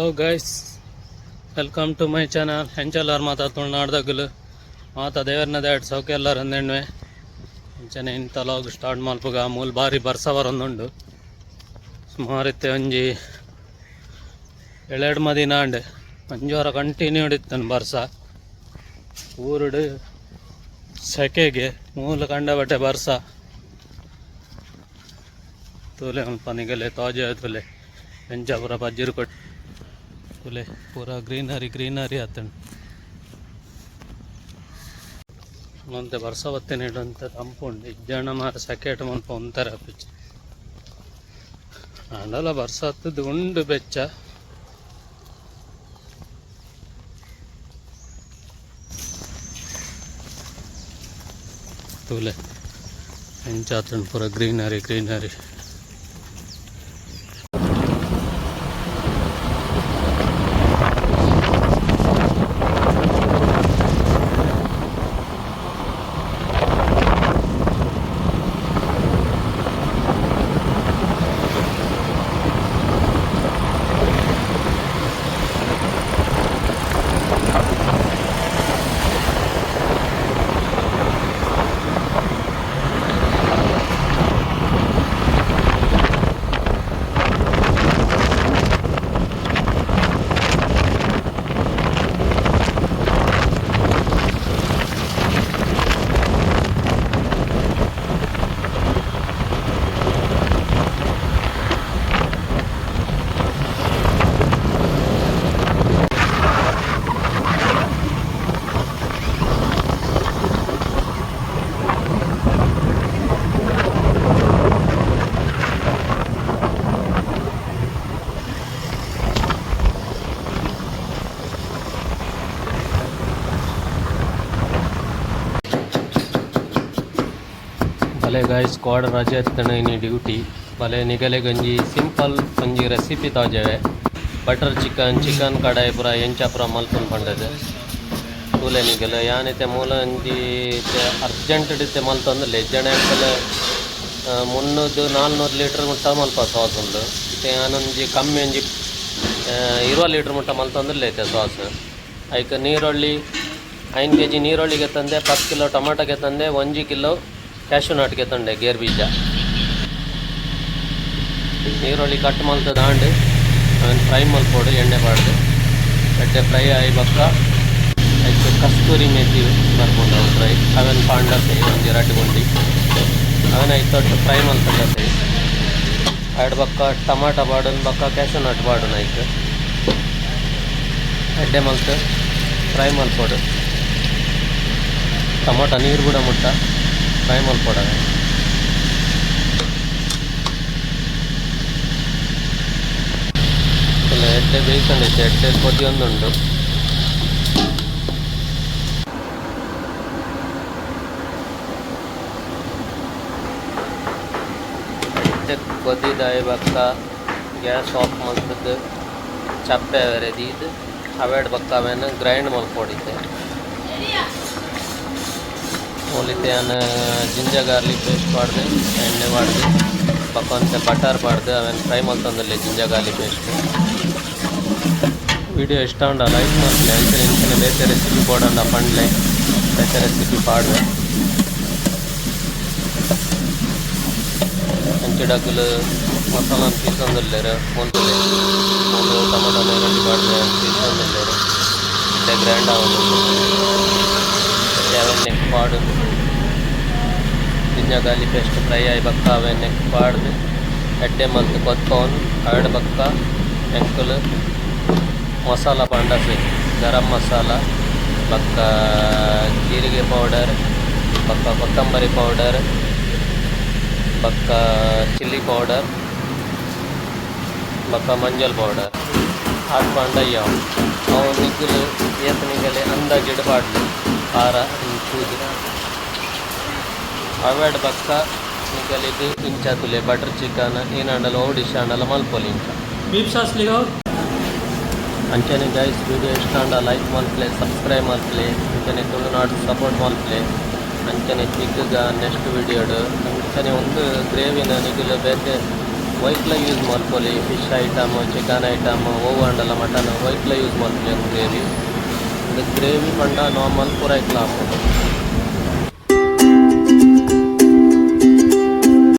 Hello guys, welcome to my channel. ಹೆಂಚೆಲ್ಲರು ಮಾತಾ ತುಳುನಾಡ್ದಾಗಲು ಮಾತಾ ದೇವರನದ ಎರಡು ಸೌಕೆ ಎಲ್ಲರೂ ಅಂದೆಣ್ಣೆ ಅಂಚನೆ ಇಂಥ ಲಾಗ್ ಸ್ಟಾರ್ಟ್ ಮಲ್ಪುಗ ಮೂಲ ಬಾರಿ ಬರ್ಸವರೊಂದುಂಡು. ಸುಮಾರಿತ್ತೆ ಒಂಜಿ 2 ದಿನ ಅಂಡೆ 5 ವಾರ ಕಂಟಿನ್ಯೂ ಹಿಡಿತಾನೆ ಬರ್ಸ. ಊರುಡು ಸೆಕೆಗೆ ಮೂಲ ಕಂಡ ಬಟ್ಟೆ ಬರ್ಸ ತುಲೆ ಪನಿಗಲೆ ತಾಜೆ ತುಲೆ ಪೆಂಚಾಪುರ ಬಜ್ಜಿರು ಕೊಟ್ಟು ತುಲೆ ಪೂರ ಗ್ರೀನರಿ ಆತಂಡು. ಮಂತೆ ಬರ್ಸ ಬತ್ತೇನೆ ಇಡುವಂಥ ತಂಪುಂಡು ಇಜ್ಜಣ್ಣ ಮಾರ ಸೆಕೆಟ್ ಮಲ್ಪ ಒಂಥರ ಪಿಚ್ಚ ಅಂಡಲ ಬರ್ಸ ಹತ್ತದ್ದು ಉಂಡು ಬೆಚ್ಚ. ತುಲೆ ಹೆಂಚಾತಂಡು ಪೂರ ಗ್ರೀನರಿ. ಭಲೆ ಗಾಯ್ಸ್ ಸ್ಕ್ವಾಡ್ ರಜೆ ಎತ್ತಣ ಇನಿ ಡ್ಯೂಟಿ ಭಲೆ ನಿಗಲೆ ಗಂಜಿ ಸಿಂಪಲ್ ಒಂಜಿ ರೆಸಿಪಿ ತಾಜೆವೆ. ಬಟರ್ ಚಿಕನ್ ಕಡಾಯಿ ಪುರ ಎಂಚಾಪುರ ಮಲ್ಪನ್ ಪಂಡದು ತೂಲೆ ನಿಗಲೆ ಯಾನೈತೆ ಮೂಲ ಒಂಜಿ ಅರ್ಜೆಂಟ್ ಇಡಿತೆ ಮಲ್ತಂದ್ರೆ ಜನ ಎಂಕಲ್ 300-400 ಲೀಟ್ರ್ ಮುಟ್ಟ ಮಲ್ಪ ಸಾಸ್ ಉಂಡು. ಯಾನೊಂಜಿ ಕಮ್ಮಿ ಒಂಜಿ 20 ಲೀಟ್ರ್ ಮುಟ್ಟ ಮಲ್ತಂದ್ರೆ ಐತೆ ಸಾಸ್. ಐಕೆ ನೀರುಳ್ಳಿ 5 kg ನೀರುಳ್ಳಿಗೆ ತಂದೆ 10 ಕಿಲೋ ಟೊಮಾಟೋಗೆ ತಂದೆ 1 ಕಿಲೋ ಕ್ಯಾಶು ನಟ್ಗೆ ತಂಡೆ ಗೇರ್ ಬೀಜ. ನೀರುಳ್ಳಿ ಕಟ್ ಮಲ್ತ ದಾಂಡು ಅವನ್ ಫ್ರೈ ಮಲ್ಪೋಡು ಎಣ್ಣೆ ಪಾಡ್ದು ಎಡ್ಡೆ ಫ್ರೈ ಆಯಿ ಬಕ್ಕ ಐದು ಕಸ್ತೂರಿ ಮೇಥಿ ಬರ್ಕೊಂಡು ಅವು ಫ್ರೈ ಅವನ್ ಪಾಂಡಸೆ ಒಂದು 2 ಗುಂಡಿ ಅವನ ಐತೊಟ್ಟು ಫ್ರೈ ಮಲ್ತಂಡಸೆ ಎರಡು ಬಕ್ಕ ಟಮಾಟ ಬಾಡನ್ ಬಕ್ಕ ಕ್ಯಾಶು ನಟ್ ಬಾಡನ್ ಐತೆ ಎಡ್ಡೆ ಮಲ್ತು ಫ್ರೈ ಮಲ್ಪೋಡು. ಟಮಾಟ ನೀರು ಕೂಡ ಮುಟ್ಟ ಫ್ರೈ ಮಲ್ಪೋಡ. ಎಡ್ಡೆ ಬೇಯಿಸ್ಕೊಂಡೈತೆ ಎಡ್ಡೆ ಕೊದ್ದಿ ಒಂದುಂಡು. ಎಡ್ಡೆ ಕೊದ್ದಿದಾಯಿ ಬಕ್ಕ ಗ್ಯಾಸ್ ಆಫ್ ಮಲ್ತದ್ದು ಚಪ್ಪೆ ಅವರೆದಿದ್ದು ಅವೆರಡು ಬಕ್ಕ ಅವೇನು ಗ್ರೈಂಡ್ ಮಲ್ಪೊಡಿದ್ದೆ. ಹೋಲಿತೆ ನಾನು ಜಿಂಜರ್ ಗಾರ್ಲಿಕ್ ಪೇಸ್ಟ್ ಪಾಡ್ದು ಎಣ್ಣೆ ಪಾಡ್ದು ಪಕ್ಕಂತೆ ಬಟರ್ ಪಾಡ್ದು ಅವೇನು ಫ್ರೈ ಮಲ್ತಂದಲ್ಲಿ ಜಿಂಜರ್ ಗಾರ್ಲಿಕ್ ಪೇಸ್ಟ್. ವಿಡಿಯೋ ಇಷ್ಟ ಉಂಡ ಲೈಕ್ ಮಾಡ್ಲೆ ಅಂಚನೆ ಇಂಚನೆ ಬೇತೆ ರೆಸಿಪಿ ಕೊಡಂಡ ಪಂಡ್ಲೆ ಬೇತೆ ರೆಸಿಪಿ ಪಾಡ್ದೆ ಅಂಚಿಡಕ್ಕಲು ಮಸಾಲ ಪೀಸೊಂದಿಲ್ಲೇರು ಮುಂದೆ ಮೂರು ಟೊಮೊಟೊ ನೀರುಳ್ಳಿ ಪಾಡ್ದೆ ಪೀಸೊಂದಿಲ್ಲೇರು ಇಟ್ಟೆ ಗ್ರ್ಯಾಂಡ್ ಆಗೋದು ನೆಕ್ ಪಾಡು ಜಿಂಜರ್ ಗಾರ್ಲಿಕ್ ಪೇಸ್ಟ್ ಫ್ರೈ ಆಗಿ ಬಕ್ಕ ಅವೇ ನೆಕ್ ಪಾಡ್ದು ಎಡ್ಡೆ ಮಲ್ತು ಕೊತ್ಕೊಂಡು 2 ಬಕ್ಕ ಎಂಕಲು ಮಸಾಲ ಪಾಂಡಸೆ ಗರಂ ಮಸಾಲ ಬಕ್ಕ ಜೀರಿಗೆ ಪೌಡರ್ ಬಕ್ಕ ಕೊತ್ತಂಬರಿ ಪೌಡರ್ ಬಕ್ಕ ಚಿಲ್ಲಿ ಪೌಡರ್ ಬಕ್ಕ ಮಂಜಲ್ ಪೌಡರ್ ಹಾಕ್ಕೊಂಡಯ್ಯ ಅವು ನಿಗ್ಗಲು ಏತನಿಗಲೆ ಅಂದಾಜಿಡು ಪಾಡ್ಲಿ ಖಾರ ಚೂದು ಅವೆರಡು ಬಕ್ಕ ನಿಗಲಿದ್ದು ಇಂಚ ತುಲೆ ಬಟರ್ ಚಿಕನ್ ಏನಂಡಲ್ಲ ಓಡಿಶ ಅಂಡಲ್ಲ ಮಲ್ಪೊಲಿ ಇಂಚ ಬೀಫ್ ಸಾಸ್ ಲಿಗೋ ಅಂಚನೆ ಗೈಸ್. ವಿಡಿಯೋ ಇಷ್ಟ ಅಂಡ ಲೈಕ್ ಮಲ್ಪ್ಲೆ ಸಬ್ಸ್ಕ್ರೈಬ್ ಮಲ್ಪ್ಲೆ ಅಂಚನೆ ತುಳುನಾಡು ಸಪೋರ್ಟ್ ಮಲ್ಪ್ಲೆ ಅಂಚನೆ ಚಿಕ್ಕಗ ನೆಕ್ಸ್ಟ್ ವಿಡಿಯೋಡು ಅಂಚನೆ ಒಂದು ಗ್ರೇವಿನ ನಿಗಲು ಬೇತೆ ವೈಟ್ಲ ಯೂಸ್ ಮಾಡ್ಕೊಳ್ಳಿ. ಫಿಶ್ ಐಟಮ್, ಚಿಕನ್ ಐಟಮ್, ಓವಂಡಲ್ಲ ಮಟನ್ ವೈಟ್ಲ ಯೂಸ್ ಮಾಡ್ಕೊಳ್ಳಿ. ಗ್ರೇವಿ ಇದು ಗ್ರೇವಿ ಪಂಡ ನಾರ್ಮಲ್ ಪೂರ ಇಟ್ಲ ಹಾಕ್ಬೋದು.